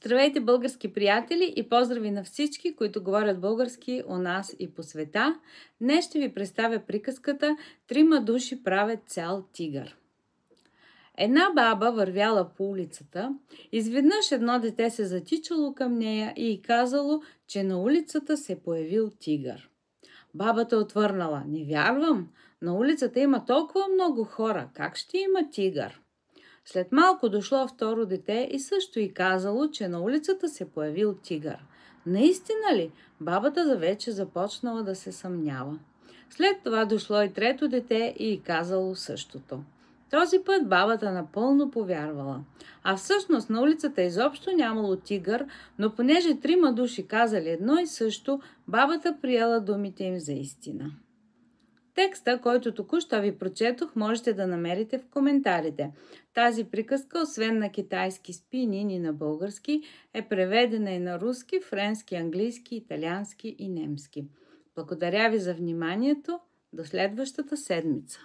Здравейте, български приятели, и поздрави на всички, които говорят български у нас и по света. Днес ще ви представя приказката "Трима души правят цял тигър". Една баба вървяла по улицата. Изведнъж едно дете се затичало към нея и й казало, че на улицата се появил тигър. Бабата отвърнала: "Не вярвам, на улицата има толкова много хора, как ще има тигър?" След малко дошло второ дете и също й казало, че на улицата се появил тигър. Наистина ли? Бабата вече започнала да се съмнява. След това дошло и трето дете и й казало същото. Този път бабата напълно повярвала. А всъщност на улицата изобщо нямало тигър, но понеже трима души казали едно и също, бабата приела думите им за истина. Текста, който току-що ви прочетох, можете да намерите в коментарите. Тази приказка, освен на китайски спинин и на български, е преведена и на руски, френски, английски, италиански и немски. Благодаря ви за вниманието. До следващата седмица.